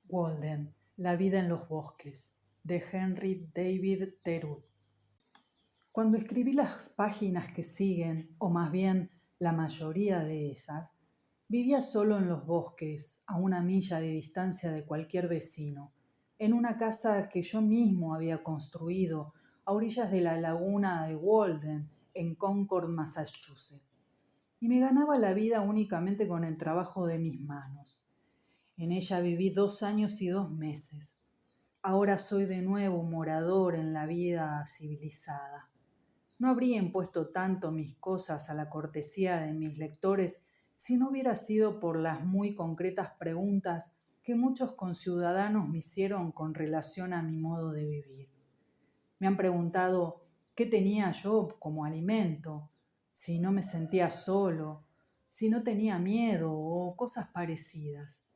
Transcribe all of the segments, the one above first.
Walden, La vida en los bosques, de Henry David Thoreau. Cuando escribí las páginas que siguen, o más bien la mayoría de ellas, vivía solo en los bosques, a una milla de distancia de cualquier vecino, en una casa que yo mismo había construido a orillas de la laguna de Walden, en Concord, Massachusetts. Y me ganaba la vida únicamente con el trabajo de mis manos. En ella viví 2 años y 2 meses. Ahora soy de nuevo morador en la vida civilizada. No habría impuesto tanto mis cosas a la cortesía de mis lectores si no hubiera sido por las muy concretas preguntas que muchos conciudadanos me hicieron con relación a mi modo de vivir. Me han preguntado qué tenía yo como alimento, si no me sentía solo, si no tenía miedo o cosas parecidas.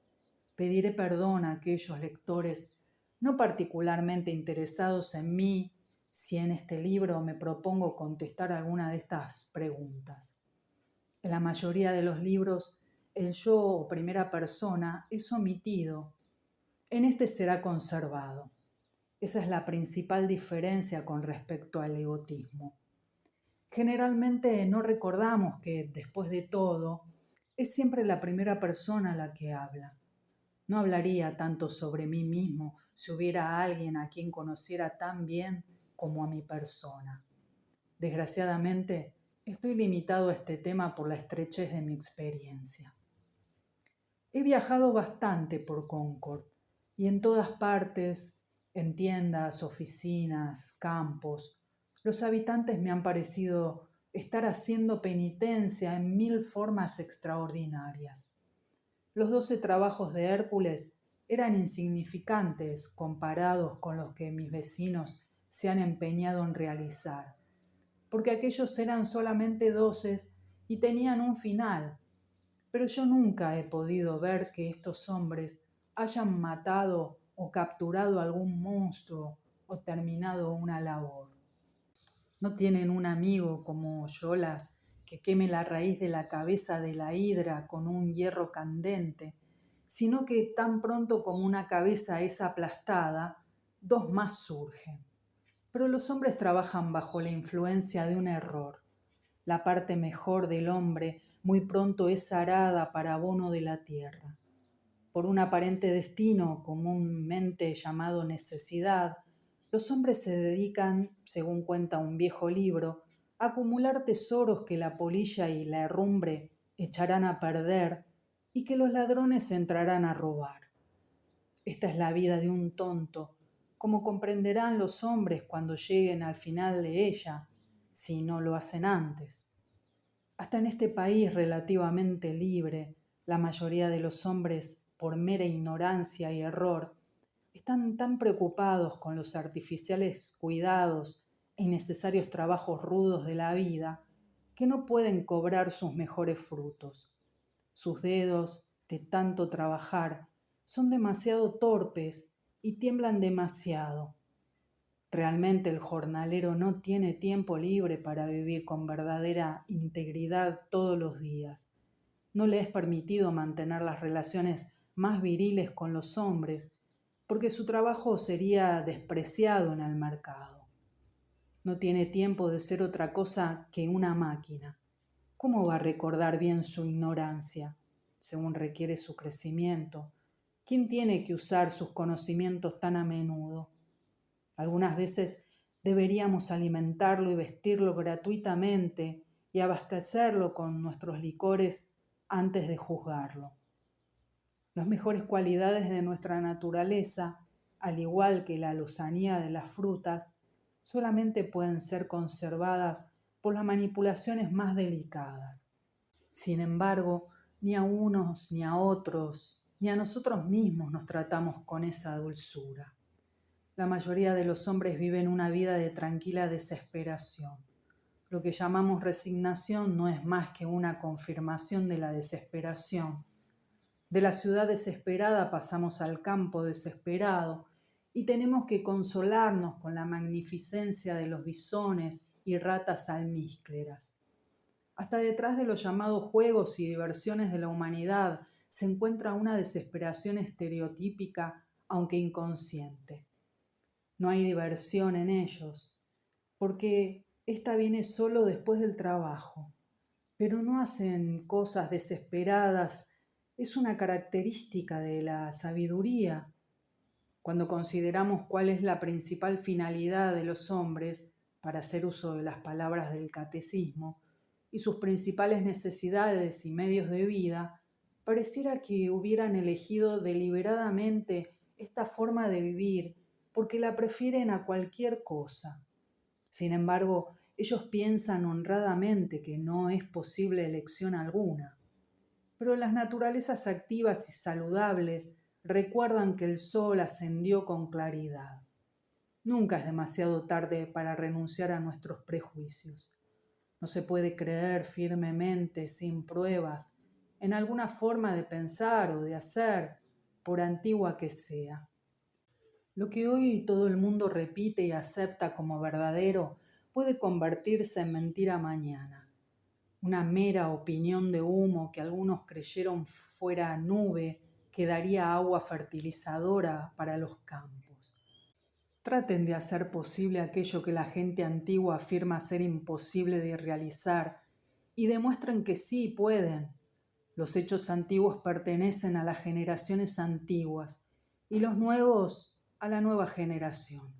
Pediré perdón a aquellos lectores no particularmente interesados en mí si en este libro me propongo contestar alguna de estas preguntas. En la mayoría de los libros, el yo o primera persona es omitido. En este será conservado. Esa es la principal diferencia con respecto al egotismo. Generalmente no recordamos que, después de todo, es siempre la primera persona la que habla. No hablaría tanto sobre mí mismo si hubiera alguien a quien conociera tan bien como a mi persona. Desgraciadamente, estoy limitado a este tema por la estrechez de mi experiencia. He viajado bastante por Concord y en todas partes, en tiendas, oficinas, campos, los habitantes me han parecido estar haciendo penitencia en 1000 formas extraordinarias. Los 12 trabajos de Hércules eran insignificantes comparados con los que mis vecinos se han empeñado en realizar, porque aquellos eran solamente 12 y tenían un final, pero yo nunca he podido ver que estos hombres hayan matado o capturado algún monstruo o terminado una labor. No tienen un amigo como Yolas que queme la raíz de la cabeza de la hidra con un hierro candente, sino que tan pronto como una cabeza es aplastada, 2 más surgen. Pero los hombres trabajan bajo la influencia de un error. La parte mejor del hombre muy pronto es arada para abono de la tierra. Por un aparente destino comúnmente llamado necesidad, los hombres se dedican, según cuenta un viejo libro, a acumular tesoros que la polilla y la herrumbre echarán a perder y que los ladrones entrarán a robar. Esta es la vida de un tonto, como comprenderán los hombres cuando lleguen al final de ella, si no lo hacen antes. Hasta en este país relativamente libre, la mayoría de los hombres, por mera ignorancia y error, están tan preocupados con los artificiales cuidados e innecesarios trabajos rudos de la vida que no pueden cobrar sus mejores frutos. Sus dedos, de tanto trabajar, son demasiado torpes y tiemblan demasiado. Realmente el jornalero no tiene tiempo libre para vivir con verdadera integridad todos los días. No le es permitido mantener las relaciones más viriles con los hombres, porque su trabajo sería despreciado en el mercado. No tiene tiempo de ser otra cosa que una máquina. ¿Cómo va a recordar bien su ignorancia, según requiere su crecimiento? ¿Quién tiene que usar sus conocimientos tan a menudo? Algunas veces deberíamos alimentarlo y vestirlo gratuitamente y abastecerlo con nuestros licores antes de juzgarlo. Las mejores cualidades de nuestra naturaleza, al igual que la lozanía de las frutas, solamente pueden ser conservadas por las manipulaciones más delicadas. Sin embargo, ni a unos ni a otros, ni a nosotros mismos nos tratamos con esa dulzura. La mayoría de los hombres viven una vida de tranquila desesperación. Lo que llamamos resignación no es más que una confirmación de la desesperación. De la ciudad desesperada pasamos al campo desesperado y tenemos que consolarnos con la magnificencia de los bisones y ratas almíscleras. Hasta detrás de los llamados juegos y diversiones de la humanidad se encuentra una desesperación estereotípica, aunque inconsciente. No hay diversión en ellos, porque ésta viene solo después del trabajo, pero no hacen cosas desesperadas, es una característica de la sabiduría. Cuando consideramos cuál es la principal finalidad de los hombres, para hacer uso de las palabras del catecismo, y sus principales necesidades y medios de vida, pareciera que hubieran elegido deliberadamente esta forma de vivir porque la prefieren a cualquier cosa. Sin embargo, ellos piensan honradamente que no es posible elección alguna. Pero las naturalezas activas y saludables recuerdan que el sol ascendió con claridad. Nunca es demasiado tarde para renunciar a nuestros prejuicios. No se puede creer firmemente, sin pruebas, en alguna forma de pensar o de hacer, por antigua que sea. Lo que hoy todo el mundo repite y acepta como verdadero puede convertirse en mentira mañana. Una mera opinión de humo que algunos creyeron fuera nube que daría agua fertilizadora para los campos. Traten de hacer posible aquello que la gente antigua afirma ser imposible de realizar y demuestren que sí pueden. Los hechos antiguos pertenecen a las generaciones antiguas y los nuevos a la nueva generación.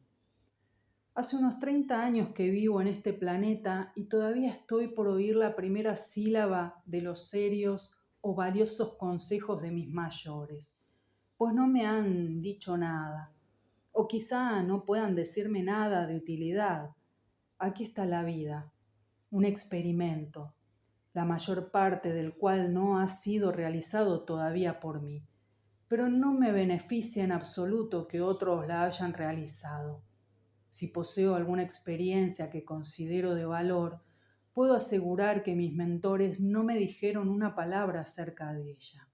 Hace unos 30 años que vivo en este planeta y todavía estoy por oír la primera sílaba de los serios o valiosos consejos de mis mayores, pues no me han dicho nada, o quizá no puedan decirme nada de utilidad. Aquí está la vida, un experimento, la mayor parte del cual no ha sido realizado todavía por mí, pero no me beneficia en absoluto que otros la hayan realizado. Si poseo alguna experiencia que considero de valor, puedo asegurar que mis mentores no me dijeron una palabra acerca de ella.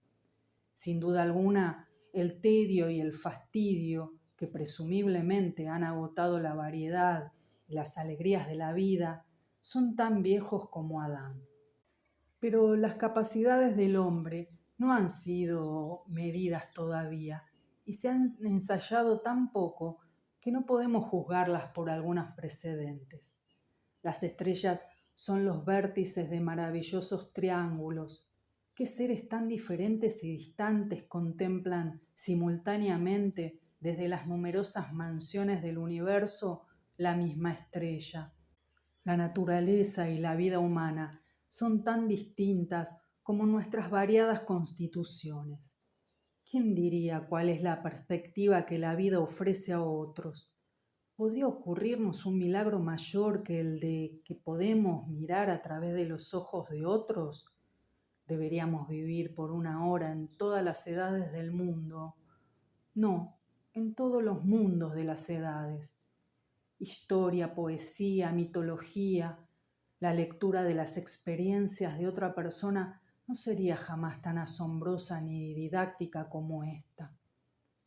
Sin duda alguna, el tedio y el fastidio, que presumiblemente han agotado la variedad y las alegrías de la vida, son tan viejos como Adán. Pero las capacidades del hombre no han sido medidas todavía y se han ensayado tan poco que no podemos juzgarlas por algunos precedentes. Las estrellas son los vértices de maravillosos triángulos. ¿Qué seres tan diferentes y distantes contemplan simultáneamente desde las numerosas mansiones del universo la misma estrella? La naturaleza y la vida humana son tan distintas como nuestras variadas constituciones. ¿Quién diría cuál es la perspectiva que la vida ofrece a otros? ¿Podría ocurrirnos un milagro mayor que el de que podemos mirar a través de los ojos de otros? ¿Deberíamos vivir por una hora en todas las edades del mundo? No, en todos los mundos de las edades. Historia, poesía, mitología, la lectura de las experiencias de otra persona no sería jamás tan asombrosa ni didáctica como esta.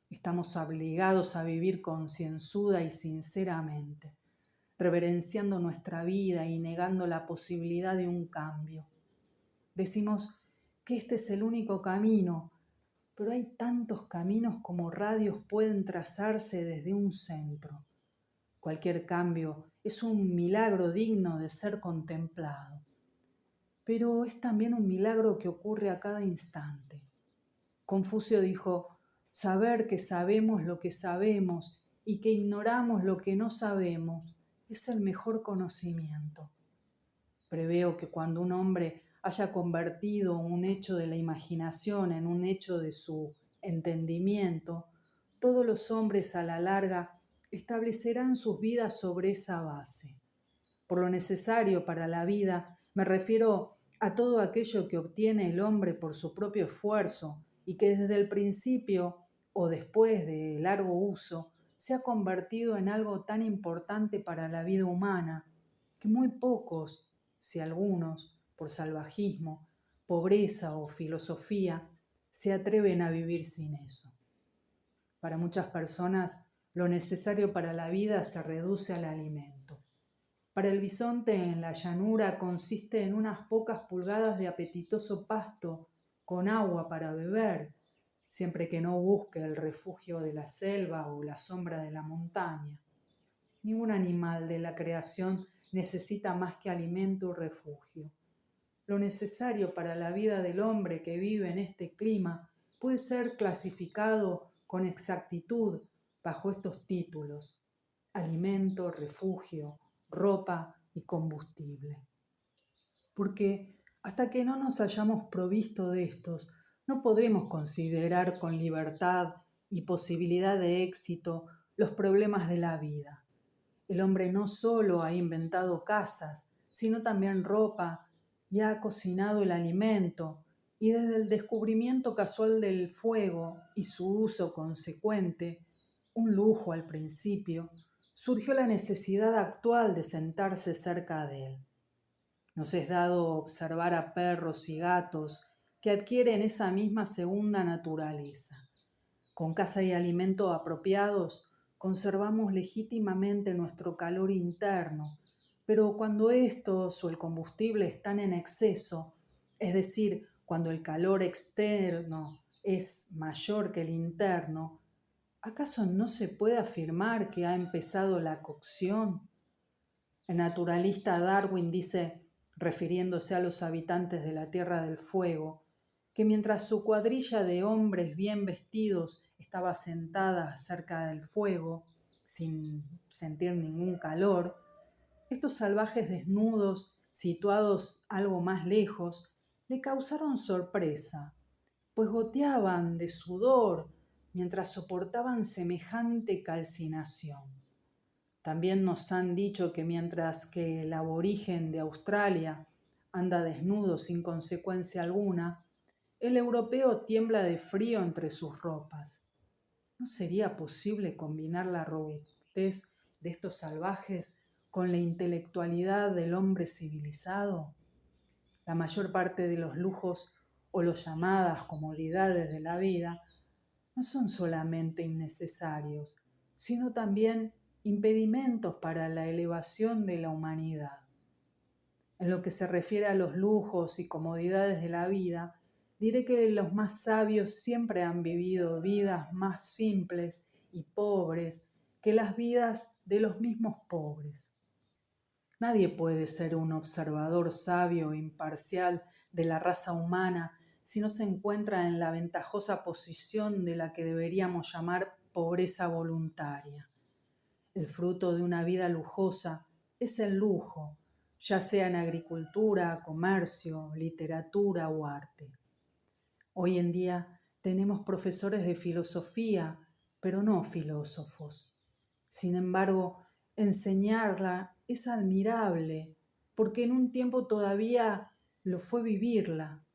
Estamos obligados a vivir concienzuda y sinceramente, reverenciando nuestra vida y negando la posibilidad de un cambio. Decimos que este es el único camino, pero hay tantos caminos como radios pueden trazarse desde un centro. Cualquier cambio es un milagro digno de ser contemplado, pero es también un milagro que ocurre a cada instante. Confucio dijo: saber que sabemos lo que sabemos y que ignoramos lo que no sabemos es el mejor conocimiento. Preveo que cuando un hombre haya convertido un hecho de la imaginación en un hecho de su entendimiento, todos los hombres a la larga establecerán sus vidas sobre esa base. Por lo necesario para la vida me refiero a todo aquello que obtiene el hombre por su propio esfuerzo y que desde el principio o después de largo uso se ha convertido en algo tan importante para la vida humana que muy pocos, si algunos, por salvajismo, pobreza o filosofía, se atreven a vivir sin eso. Para muchas personas, lo necesario para la vida se reduce al alimento. Para el bisonte en la llanura consiste en unas pocas pulgadas de apetitoso pasto con agua para beber, siempre que no busque el refugio de la selva o la sombra de la montaña. Ningún animal de la creación necesita más que alimento y refugio. Lo necesario para la vida del hombre que vive en este clima puede ser clasificado con exactitud bajo estos títulos: alimento, refugio, ropa y combustible. Porque hasta que no nos hayamos provisto de estos, no podremos considerar con libertad y posibilidad de éxito los problemas de la vida. El hombre no solo ha inventado casas, sino también ropa, y ha cocinado el alimento, y desde el descubrimiento casual del fuego y su uso consecuente, un lujo al principio, surgió la necesidad actual de sentarse cerca de él. Nos es dado observar a perros y gatos que adquieren esa misma segunda naturaleza. Con casa y alimento apropiados, conservamos legítimamente nuestro calor interno, pero cuando estos o el combustible están en exceso, es decir, cuando el calor externo es mayor que el interno, ¿acaso no se puede afirmar que ha empezado la cocción? El naturalista Darwin dice, refiriéndose a los habitantes de la Tierra del Fuego, que mientras su cuadrilla de hombres bien vestidos estaba sentada cerca del fuego, sin sentir ningún calor, estos salvajes desnudos, situados algo más lejos, le causaron sorpresa, pues goteaban de sudor mientras soportaban semejante calcinación. También nos han dicho que mientras que el aborigen de Australia anda desnudo sin consecuencia alguna, el europeo tiembla de frío entre sus ropas. ¿No sería posible combinar la robustez de estos salvajes con la intelectualidad del hombre civilizado? La mayor parte de los lujos o las llamadas comodidades de la vida no son solamente innecesarios, sino también impedimentos para la elevación de la humanidad. En lo que se refiere a los lujos y comodidades de la vida, diré que los más sabios siempre han vivido vidas más simples y pobres que las vidas de los mismos pobres. Nadie puede ser un observador sabio e imparcial de la raza humana si no se encuentra en la ventajosa posición de la que deberíamos llamar pobreza voluntaria. El fruto de una vida lujosa es el lujo, ya sea en agricultura, comercio, literatura o arte. Hoy en día tenemos profesores de filosofía, pero no filósofos. Sin embargo, enseñarla es admirable, porque en un tiempo todavía lo fue vivirla.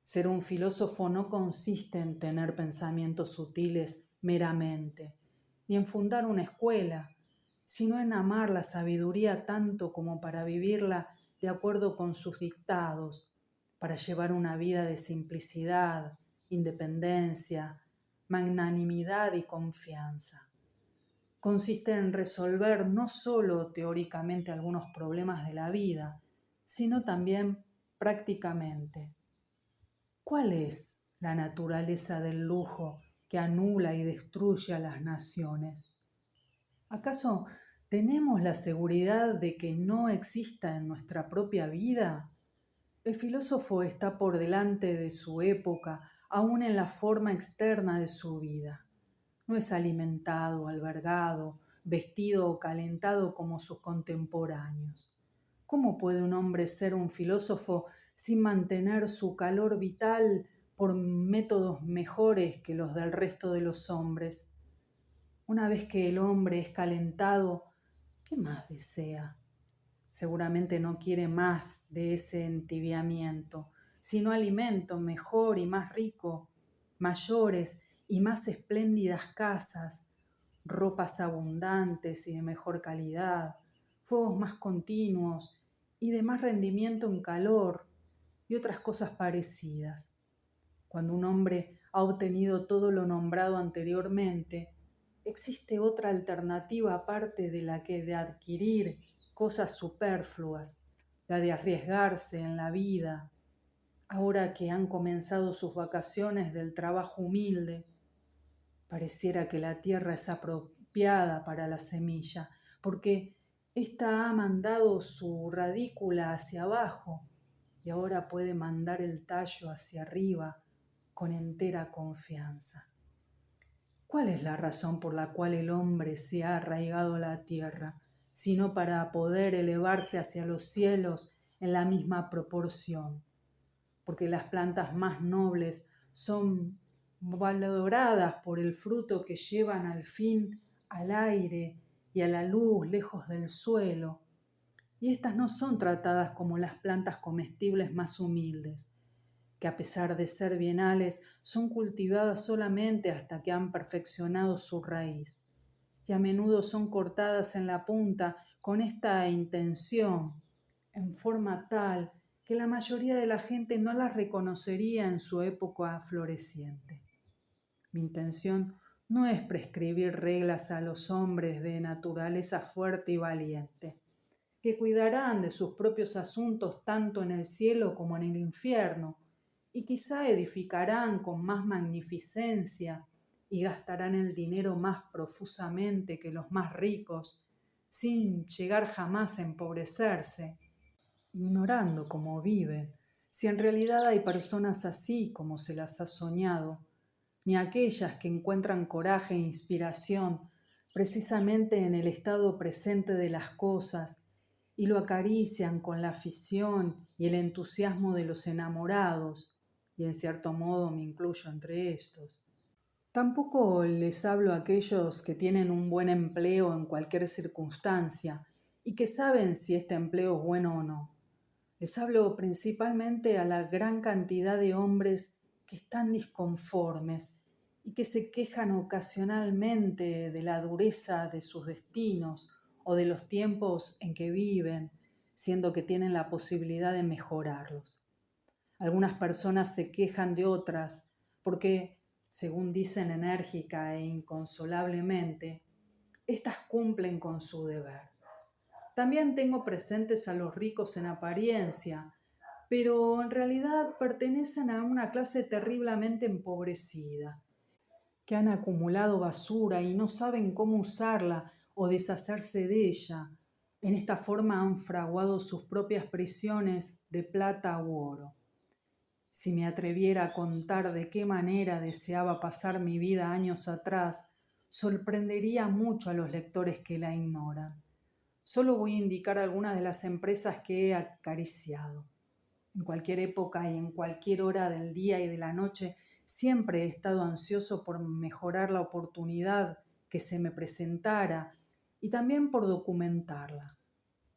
Ser un filósofo no consiste en tener pensamientos sutiles meramente, ni en fundar una escuela, sino en amar la sabiduría tanto como para vivirla de acuerdo con sus dictados, para llevar una vida de simplicidad, independencia, magnanimidad y confianza. Consiste en resolver no solo teóricamente algunos problemas de la vida, sino también prácticamente. ¿Cuál es la naturaleza del lujo que anula y destruye a las naciones? ¿Acaso tenemos la seguridad de que no exista en nuestra propia vida? El filósofo está por delante de su época, aún en la forma externa de su vida. No es alimentado, albergado, vestido o calentado como sus contemporáneos. ¿Cómo puede un hombre ser un filósofo sin mantener su calor vital por métodos mejores que los del resto de los hombres? Una vez que el hombre es calentado, ¿qué más desea? Seguramente no quiere más de ese entibiamiento, sino alimento mejor y más rico, mayores y más espléndidas casas, ropas abundantes y de mejor calidad, fuegos más continuos y de más rendimiento en calor y otras cosas parecidas. Cuando un hombre ha obtenido todo lo nombrado anteriormente, ¿existe otra alternativa aparte de la que de adquirir cosas superfluas, la de arriesgarse en la vida, ahora que han comenzado sus vacaciones del trabajo humilde. Pareciera que la tierra es apropiada para la semilla, porque ésta ha mandado su radícula hacia abajo y ahora puede mandar el tallo hacia arriba con entera confianza. ¿Cuál es la razón por la cual el hombre se ha arraigado a la tierra, sino para poder elevarse hacia los cielos en la misma proporción? Porque las plantas más nobles son valoradas por el fruto que llevan al fin al aire y a la luz lejos del suelo, y estas no son tratadas como las plantas comestibles más humildes, que a pesar de ser bienales son cultivadas solamente hasta que han perfeccionado su raíz, y a menudo son cortadas en la punta con esta intención, en forma tal que la mayoría de la gente no las reconocería en su época floreciente. Mi intención no es prescribir reglas a los hombres de naturaleza fuerte y valiente, que cuidarán de sus propios asuntos tanto en el cielo como en el infierno, y quizá edificarán con más magnificencia y gastarán el dinero más profusamente que los más ricos, sin llegar jamás a empobrecerse, ignorando cómo viven, si en realidad hay personas así como se las ha soñado, ni aquellas que encuentran coraje e inspiración precisamente en el estado presente de las cosas y lo acarician con la afición y el entusiasmo de los enamorados, y en cierto modo me incluyo entre estos. Tampoco les hablo a aquellos que tienen un buen empleo en cualquier circunstancia y que saben si este empleo es bueno o no. Les hablo principalmente a la gran cantidad de hombres que están disconformes y que se quejan ocasionalmente de la dureza de sus destinos o de los tiempos en que viven, siendo que tienen la posibilidad de mejorarlos. Algunas personas se quejan de otras porque, según dicen enérgica e inconsolablemente, éstas cumplen con su deber. También tengo presentes a los ricos en apariencia, pero en realidad pertenecen a una clase terriblemente empobrecida, que han acumulado basura y no saben cómo usarla o deshacerse de ella. En esta forma han fraguado sus propias prisiones de plata u oro. Si me atreviera a contar de qué manera deseaba pasar mi vida años atrás, sorprendería mucho a los lectores que la ignoran. Solo voy a indicar algunas de las empresas que he acariciado. En cualquier época y en cualquier hora del día y de la noche, siempre he estado ansioso por mejorar la oportunidad que se me presentara y también por documentarla,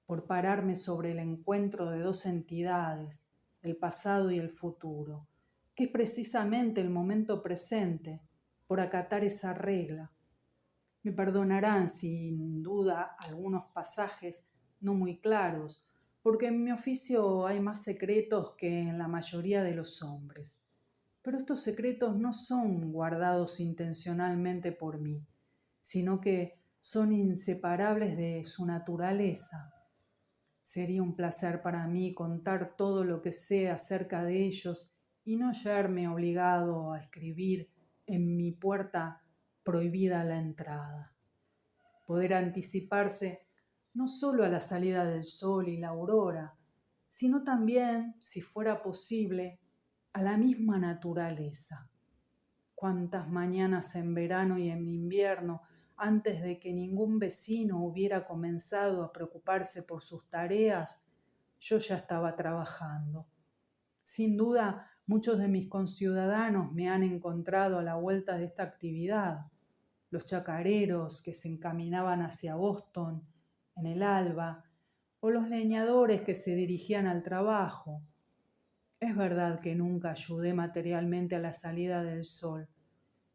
por pararme sobre el encuentro de dos entidades, el pasado y el futuro, que es precisamente el momento presente, por acatar esa regla. Me perdonarán sin duda algunos pasajes no muy claros, porque en mi oficio hay más secretos que en la mayoría de los hombres. Pero estos secretos no son guardados intencionalmente por mí, sino que son inseparables de su naturaleza. Sería un placer para mí contar todo lo que sé acerca de ellos y no hallarme obligado a escribir en mi puerta prohibida la entrada. Poder anticiparse no solo a la salida del sol y la aurora, sino también, si fuera posible, a la misma naturaleza. Cuántas mañanas en verano y en invierno, antes de que ningún vecino hubiera comenzado a preocuparse por sus tareas, yo ya estaba trabajando. Sin duda, muchos de mis conciudadanos me han encontrado a la vuelta de esta actividad. Los chacareros que se encaminaban hacia Boston en el alba, o los leñadores que se dirigían al trabajo. Es verdad que nunca ayudé materialmente a la salida del sol,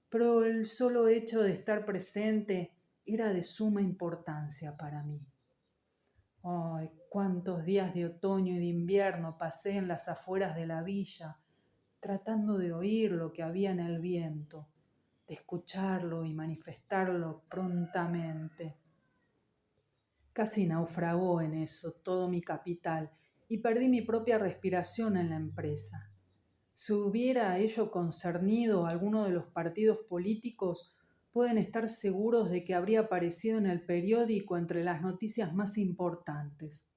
pero el solo hecho de estar presente era de suma importancia para mí. Ay, cuántos días de otoño y de invierno pasé en las afueras de la villa, tratando de oír lo que había en el viento, de escucharlo y manifestarlo prontamente. Casi naufragó en eso todo mi capital y perdí mi propia respiración en la empresa. Si hubiera a ello concernido a alguno de los partidos políticos, pueden estar seguros de que habría aparecido en el periódico entre las noticias más importantes.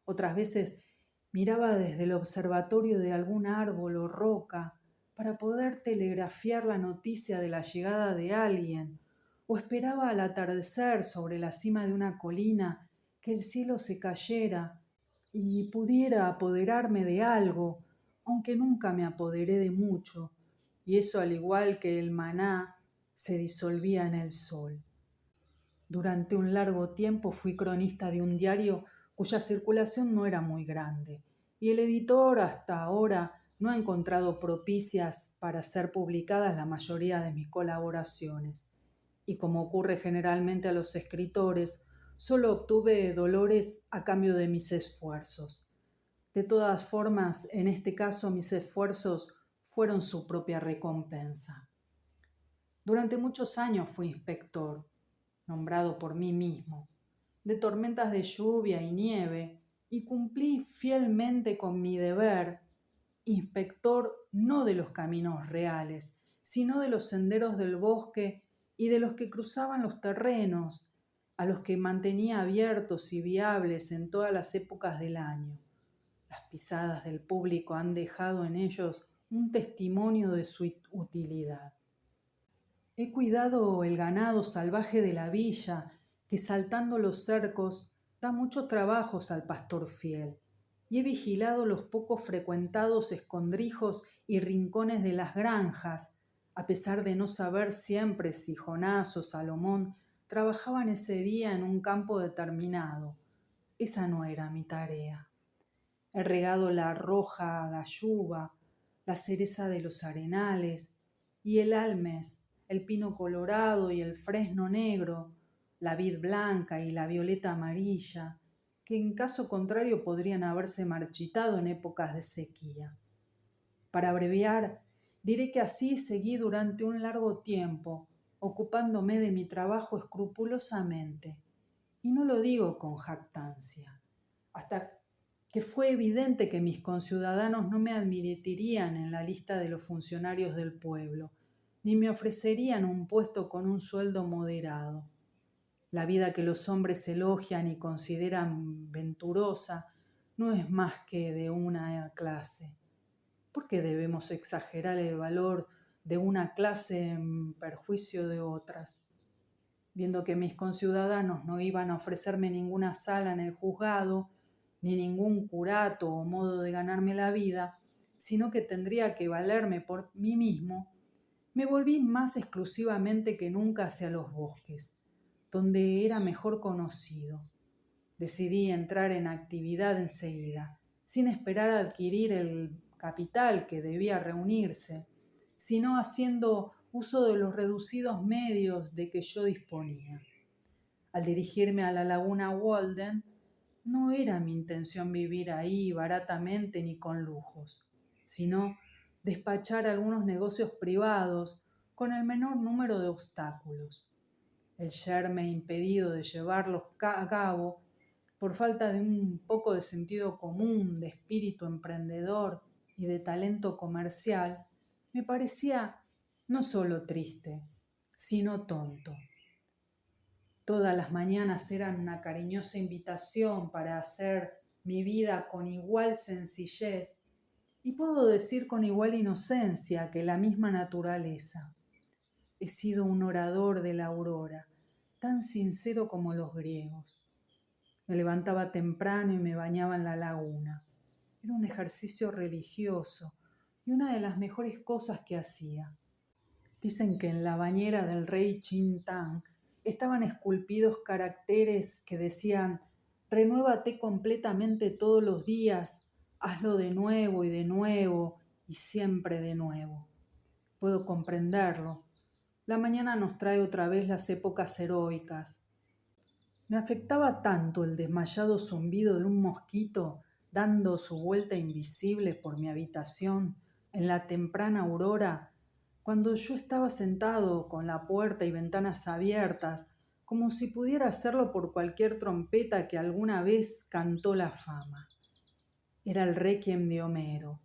Otras veces miraba desde el observatorio de algún árbol o roca para poder telegrafiar la noticia de la llegada de alguien, o esperaba al atardecer sobre la cima de una colina que el cielo se cayera y pudiera apoderarme de algo, aunque nunca me apoderé de mucho, y eso al igual que el maná se disolvía en el sol. Durante un largo tiempo fui cronista de un diario cuya circulación no era muy grande, y el editor hasta ahora no ha encontrado propicias para ser publicadas la mayoría de mis colaboraciones. Y como ocurre generalmente a los escritores, solo obtuve dolores a cambio de mis esfuerzos. De todas formas, en este caso mis esfuerzos fueron su propia recompensa. Durante muchos años fui inspector, nombrado por mí mismo, de tormentas de lluvia y nieve, y cumplí fielmente con mi deber, inspector no de los caminos reales, sino de los senderos del bosque y de los que cruzaban los terrenos, a los que mantenía abiertos y viables en todas las épocas del año. Las pisadas del público han dejado en ellos un testimonio de su utilidad. He cuidado el ganado salvaje de la villa, que saltando los cercos da muchos trabajos al pastor fiel, y he vigilado los poco frecuentados escondrijos y rincones de las granjas, a pesar de no saber siempre si Jonás o Salomón trabajaban ese día en un campo determinado. Esa no era mi tarea. He regado la roja galluva, la cereza de los arenales y el álmes, el pino colorado y el fresno negro, la vid blanca y la violeta amarilla, que en caso contrario podrían haberse marchitado en épocas de sequía. Para abreviar, diré que así seguí durante un largo tiempo, ocupándome de mi trabajo escrupulosamente, y no lo digo con jactancia, hasta que fue evidente que mis conciudadanos no me admitirían en la lista de los funcionarios del pueblo, ni me ofrecerían un puesto con un sueldo moderado. La vida que los hombres elogian y consideran venturosa no es más que de una clase. ¿Por qué debemos exagerar el valor de una clase en perjuicio de otras? Viendo que mis conciudadanos no iban a ofrecerme ninguna sala en el juzgado, ni ningún curato o modo de ganarme la vida, sino que tendría que valerme por mí mismo, me volví más exclusivamente que nunca hacia los bosques, donde era mejor conocido. Decidí entrar en actividad enseguida, sin esperar a adquirir el capital que debía reunirse, sino haciendo uso de los reducidos medios de que yo disponía. Al dirigirme a la laguna Walden, no era mi intención vivir ahí baratamente ni con lujos, sino despachar algunos negocios privados con el menor número de obstáculos. El yerme impedido de llevarlos a cabo por falta de un poco de sentido común, de espíritu emprendedor y de talento comercial, me parecía no solo triste, sino tonto. Todas las mañanas eran una cariñosa invitación para hacer mi vida con igual sencillez y puedo decir con igual inocencia que la misma naturaleza. He sido un orador de la aurora, tan sincero como los griegos. Me levantaba temprano y me bañaba en la laguna. Era un ejercicio religioso y una de las mejores cosas que hacía. Dicen que en la bañera del rey Chintang estaban esculpidos caracteres que decían: renuévate completamente todos los días, hazlo de nuevo y siempre de nuevo. Puedo comprenderlo. La mañana nos trae otra vez las épocas heroicas. Me afectaba tanto el desmayado zumbido de un mosquito dando su vuelta invisible por mi habitación en la temprana aurora, cuando yo estaba sentado con la puerta y ventanas abiertas, como si pudiera hacerlo por cualquier trompeta que alguna vez cantó la fama. Era el requiem de Homero.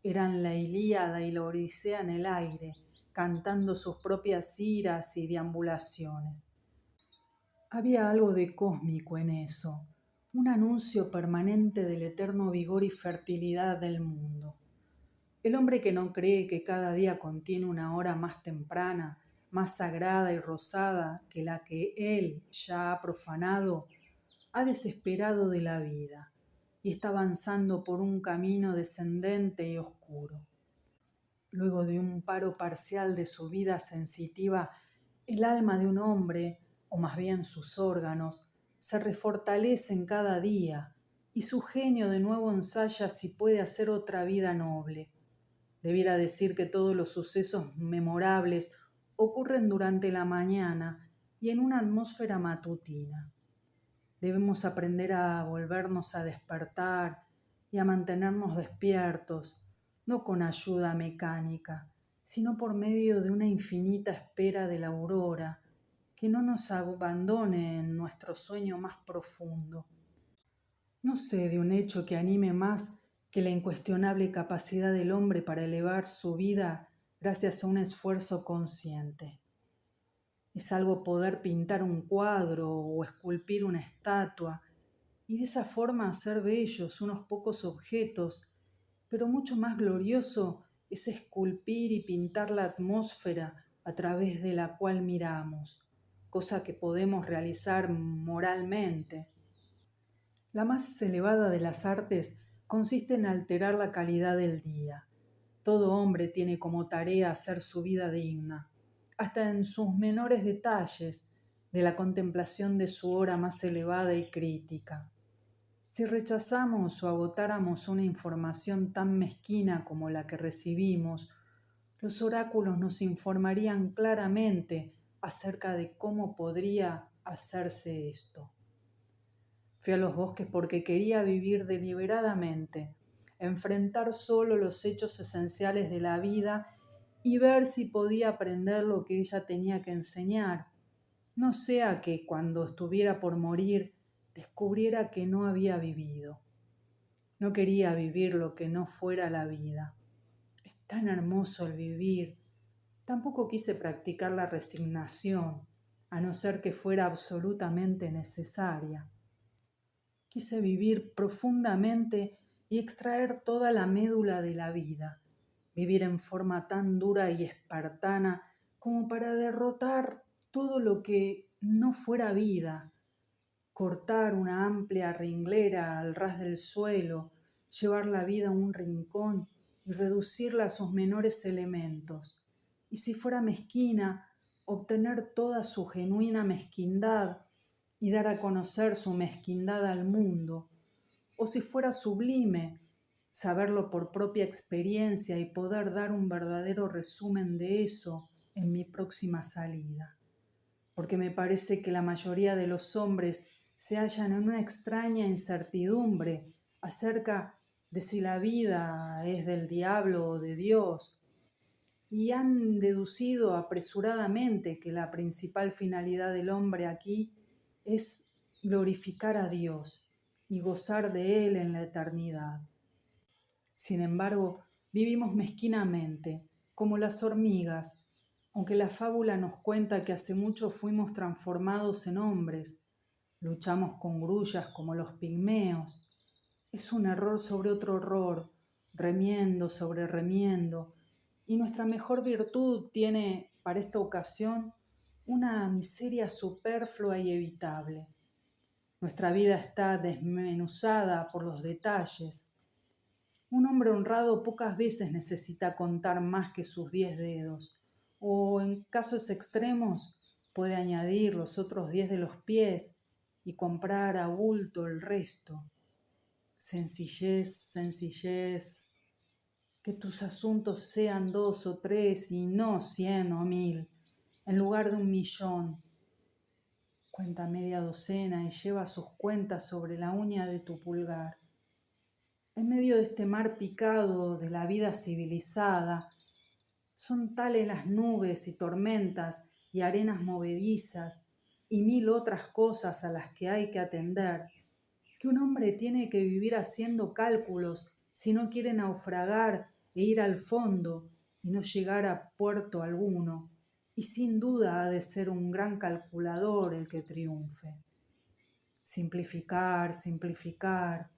eran la Ilíada y la Odisea en el aire, cantando sus propias iras y deambulaciones. Había algo de cósmico en eso, un anuncio permanente del eterno vigor y fertilidad del mundo. El hombre que no cree que cada día contiene una hora más temprana, más sagrada y rosada que la que él ya ha profanado, ha desesperado de la vida y está avanzando por un camino descendente y oscuro. Luego de un paro parcial de su vida sensitiva, el alma de un hombre, o más bien sus órganos, se refortalecen cada día y su genio de nuevo ensaya si puede hacer otra vida noble. Debiera decir que todos los sucesos memorables ocurren durante la mañana y en una atmósfera matutina. Debemos aprender a volvernos a despertar y a mantenernos despiertos, no con ayuda mecánica, sino por medio de una infinita espera de la aurora, que no nos abandone en nuestro sueño más profundo. No sé de un hecho que anime más que la incuestionable capacidad del hombre para elevar su vida gracias a un esfuerzo consciente. Es algo poder pintar un cuadro o esculpir una estatua y de esa forma hacer bellos unos pocos objetos, pero mucho más glorioso es esculpir y pintar la atmósfera a través de la cual miramos, cosa que podemos realizar moralmente. La más elevada de las artes consiste en alterar la calidad del día. Todo hombre tiene como tarea hacer su vida digna, hasta en sus menores detalles, de la contemplación de su hora más elevada y crítica. Si rechazamos o agotáramos una información tan mezquina como la que recibimos, los oráculos nos informarían claramente acerca de cómo podría hacerse esto. Fui a los bosques porque quería vivir deliberadamente, enfrentar solo los hechos esenciales de la vida y ver si podía aprender lo que ella tenía que enseñar, no sea que cuando estuviera por morir descubriera que no había vivido. No quería vivir lo que no fuera la vida. Es tan hermoso el vivir. Tampoco quise practicar la resignación, a no ser que fuera absolutamente necesaria. Quise vivir profundamente y extraer toda la médula de la vida, vivir en forma tan dura y espartana como para derrotar todo lo que no fuera vida, cortar una amplia ringlera al ras del suelo, llevar la vida a un rincón y reducirla a sus menores elementos. Y si fuera mezquina, obtener toda su genuina mezquindad y dar a conocer su mezquindad al mundo, o si fuera sublime, saberlo por propia experiencia y poder dar un verdadero resumen de eso en mi próxima salida. Porque me parece que la mayoría de los hombres se hallan en una extraña incertidumbre acerca de si la vida es del diablo o de Dios, y han deducido apresuradamente que la principal finalidad del hombre aquí es glorificar a Dios y gozar de Él en la eternidad. Sin embargo, vivimos mezquinamente, como las hormigas, aunque la fábula nos cuenta que hace mucho fuimos transformados en hombres. Luchamos con grullas como los pigmeos. Es un error sobre otro error, remiendo sobre remiendo, y nuestra mejor virtud tiene, para esta ocasión, una miseria superflua y evitable. Nuestra vida está desmenuzada por los detalles. Un hombre honrado pocas veces necesita contar más que sus 10 dedos, o en casos extremos puede añadir los otros 10 de los pies y comprar a bulto el resto. Sencillez, sencillez. Que tus asuntos sean 2 o 3 y no 100 o 1000, en lugar de 1.000.000. Cuenta media docena y lleva sus cuentas sobre la uña de tu pulgar. En medio de este mar picado de la vida civilizada, son tales las nubes y tormentas y arenas movedizas y 1000 otras cosas a las que hay que atender, que un hombre tiene que vivir haciendo cálculos si no quiere naufragar e ir al fondo y no llegar a puerto alguno, y sin duda ha de ser un gran calculador el que triunfe. Simplificar, simplificar.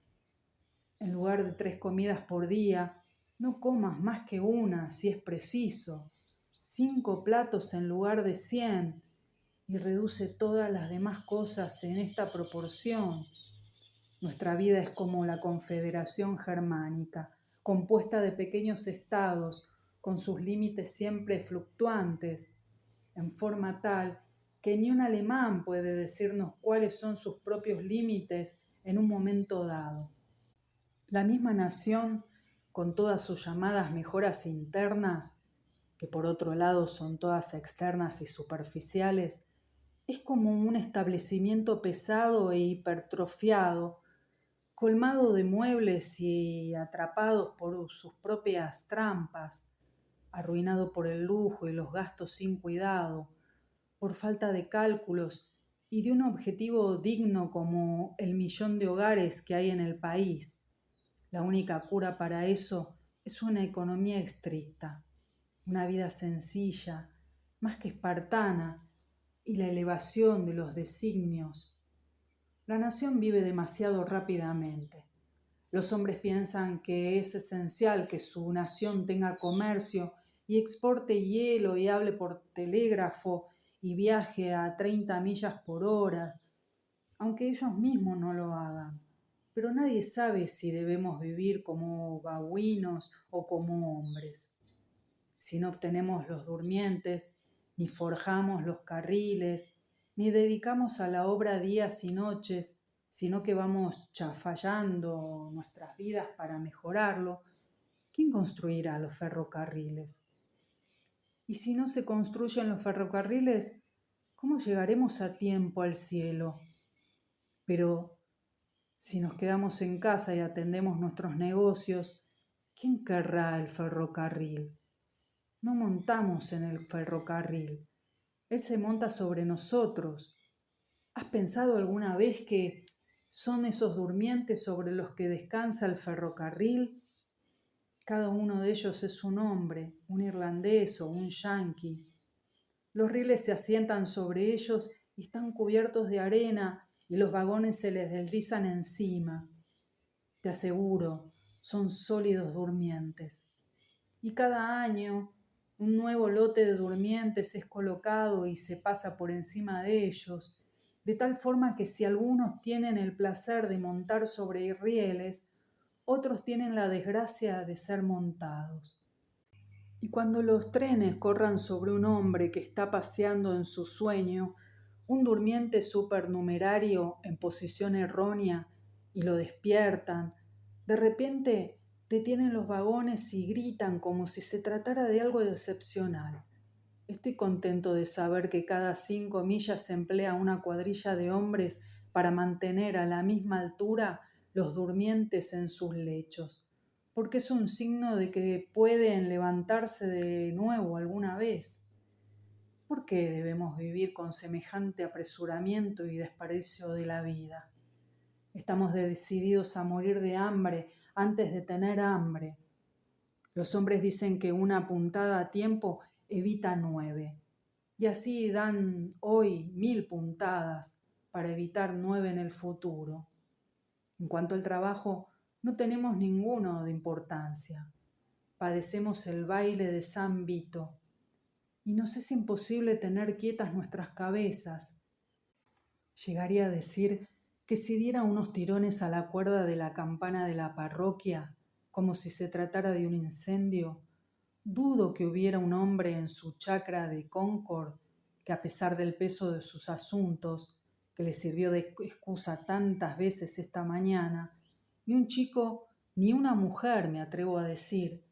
En lugar de 3 comidas por día, no comas más que una si es preciso. 5 platos en lugar de 100, y reduce todas las demás cosas en esta proporción. Nuestra vida es como la Confederación Germánica, compuesta de pequeños estados, con sus límites siempre fluctuantes, en forma tal que ni un alemán puede decirnos cuáles son sus propios límites en un momento dado. La misma nación, con todas sus llamadas mejoras internas, que por otro lado son todas externas y superficiales, es como un establecimiento pesado e hipertrofiado, colmado de muebles y atrapados por sus propias trampas, arruinado por el lujo y los gastos sin cuidado, por falta de cálculos y de un objetivo digno como el 1.000.000 de hogares que hay en el país. La única cura para eso es una economía estricta, una vida sencilla, más que espartana, y la elevación de los designios. La nación vive demasiado rápidamente. Los hombres piensan que es esencial que su nación tenga comercio y exporte hielo y hable por telégrafo y viaje a 30 millas por hora, aunque ellos mismos no lo hagan. Pero nadie sabe si debemos vivir como babuinos o como hombres. Si no obtenemos los durmientes, ni forjamos los carriles, ni dedicamos a la obra días y noches, sino que vamos chafallando nuestras vidas para mejorarlo, ¿quién construirá los ferrocarriles? Y si no se construyen los ferrocarriles, ¿cómo llegaremos a tiempo al cielo? Pero si nos quedamos en casa y atendemos nuestros negocios, ¿quién querrá el ferrocarril? No montamos en el ferrocarril, él se monta sobre nosotros. ¿Has pensado alguna vez que son esos durmientes sobre los que descansa el ferrocarril? Cada uno de ellos es un hombre, un irlandés o un yanqui. Los rieles se asientan sobre ellos y están cubiertos de arena y los vagones se les deslizan encima. Te aseguro, son sólidos durmientes. Y cada año un nuevo lote de durmientes es colocado y se pasa por encima de ellos, de tal forma que si algunos tienen el placer de montar sobre rieles, otros tienen la desgracia de ser montados. Y cuando los trenes corran sobre un hombre que está paseando en su sueño, un durmiente supernumerario en posición errónea, y lo despiertan, de repente detienen los vagones y gritan como si se tratara de algo excepcional. Estoy contento de saber que cada 5 millas se emplea una cuadrilla de hombres para mantener a la misma altura los durmientes en sus lechos, porque es un signo de que pueden levantarse de nuevo alguna vez. ¿Por qué debemos vivir con semejante apresuramiento y desprecio de la vida? Estamos decididos a morir de hambre antes de tener hambre. Los hombres dicen que una puntada a tiempo evita 9, y así dan hoy 1000 puntadas para evitar 9 en el futuro. En cuanto al trabajo, no tenemos ninguno de importancia. Padecemos el baile de San Vito, y nos es imposible tener quietas nuestras cabezas. Llegaría a decir que si diera unos tirones a la cuerda de la campana de la parroquia, como si se tratara de un incendio, dudo que hubiera un hombre en su chacra de Concord que, a pesar del peso de sus asuntos, que le sirvió de excusa tantas veces esta mañana, ni un chico ni una mujer, me atrevo a decir,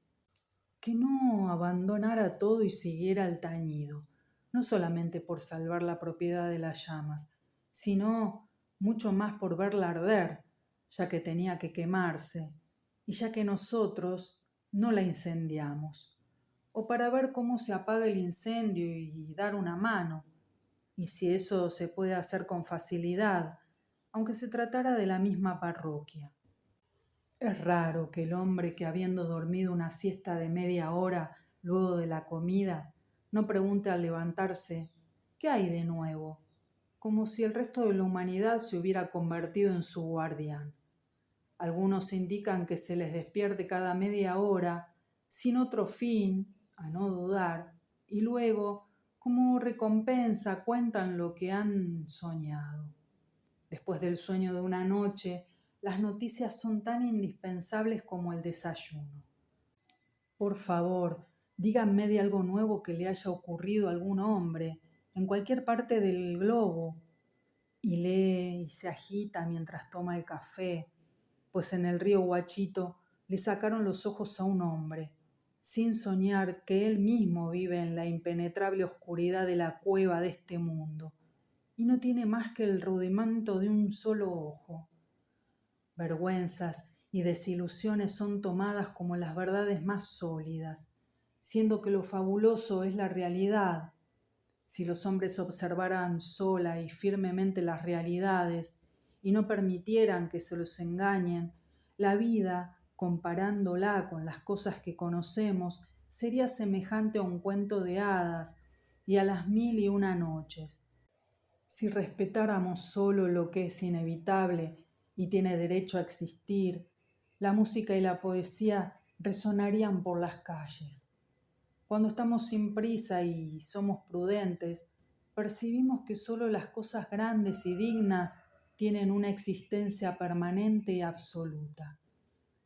que no abandonara todo y siguiera el tañido, no solamente por salvar la propiedad de las llamas, sino mucho más por verla arder, ya que tenía que quemarse, y ya que nosotros no la incendiamos, o para ver cómo se apaga el incendio y dar una mano, y si eso se puede hacer con facilidad, aunque se tratara de la misma parroquia. Es raro que el hombre que habiendo dormido una siesta de media hora luego de la comida, no pregunte al levantarse, ¿qué hay de nuevo? Como si el resto de la humanidad se hubiera convertido en su guardián. Algunos indican que se les despierte cada media hora, sin otro fin, a no dudar, y luego, como recompensa, cuentan lo que han soñado. Después del sueño de una noche, las noticias son tan indispensables como el desayuno. Por favor, díganme de algo nuevo que le haya ocurrido a algún hombre, en cualquier parte del globo. Y lee y se agita mientras toma el café, pues en el río Huachito le sacaron los ojos a un hombre, sin soñar que él mismo vive en la impenetrable oscuridad de la cueva de este mundo, y no tiene más que el rudimento de un solo ojo. Vergüenzas y desilusiones son tomadas como las verdades más sólidas, siendo que lo fabuloso es la realidad. Si los hombres observaran sola y firmemente las realidades y no permitieran que se los engañen, la vida, comparándola con las cosas que conocemos, sería semejante a un cuento de hadas y a las 1001 noches. Si respetáramos solo lo que es inevitable y tiene derecho a existir, la música y la poesía resonarían por las calles. Cuando estamos sin prisa y somos prudentes, percibimos que solo las cosas grandes y dignas tienen una existencia permanente y absoluta,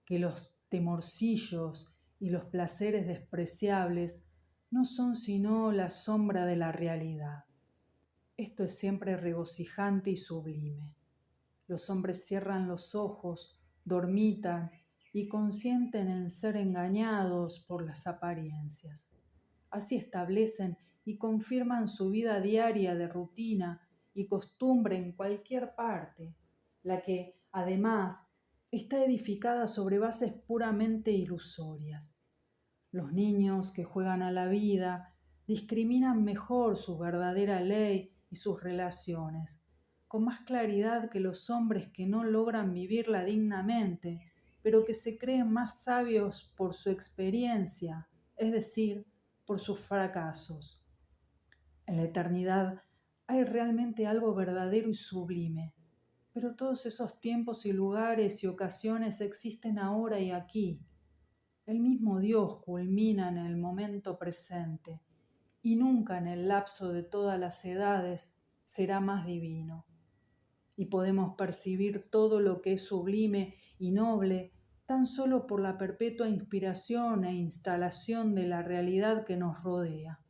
que los temorcillos y los placeres despreciables no son sino la sombra de la realidad. Esto es siempre regocijante y sublime. Los hombres cierran los ojos, dormitan y consienten en ser engañados por las apariencias. Así establecen y confirman su vida diaria de rutina y costumbre en cualquier parte, la que, además, está edificada sobre bases puramente ilusorias. Los niños que juegan a la vida discriminan mejor su verdadera ley y sus relaciones, con más claridad que los hombres que no logran vivirla dignamente, pero que se creen más sabios por su experiencia, es decir, por sus fracasos. En la eternidad hay realmente algo verdadero y sublime, pero todos esos tiempos y lugares y ocasiones existen ahora y aquí. El mismo Dios culmina en el momento presente y nunca en el lapso de todas las edades será más divino. Y podemos percibir todo lo que es sublime y noble tan solo por la perpetua inspiración e instalación de la realidad que nos rodea.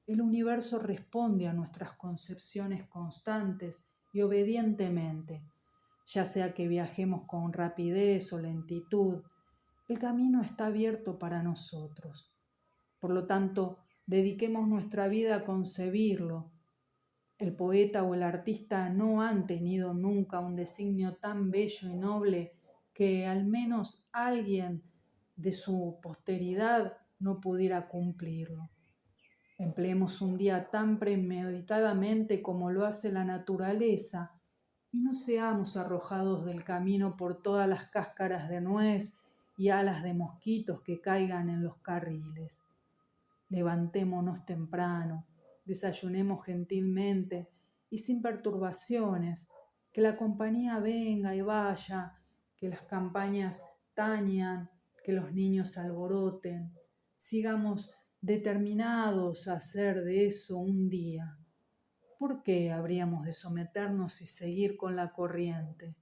El universo responde a nuestras concepciones constantes y obedientemente, ya sea que viajemos con rapidez o lentitud. El camino está abierto para nosotros. Por lo tanto, dediquemos nuestra vida a concebirlo. El poeta o el artista no han tenido nunca un designio tan bello y noble que al menos alguien de su posteridad no pudiera cumplirlo. Empleemos un día tan premeditadamente como lo hace la naturaleza y no seamos arrojados del camino por todas las cáscaras de nuez y alas de mosquitos que caigan en los carriles. Levantémonos temprano, desayunemos gentilmente y sin perturbaciones, que la compañía venga y vaya, que las campañas tañan, que los niños alboroten. Sigamos determinados a hacer de eso un día. ¿Por qué habríamos de someternos y seguir con la corriente?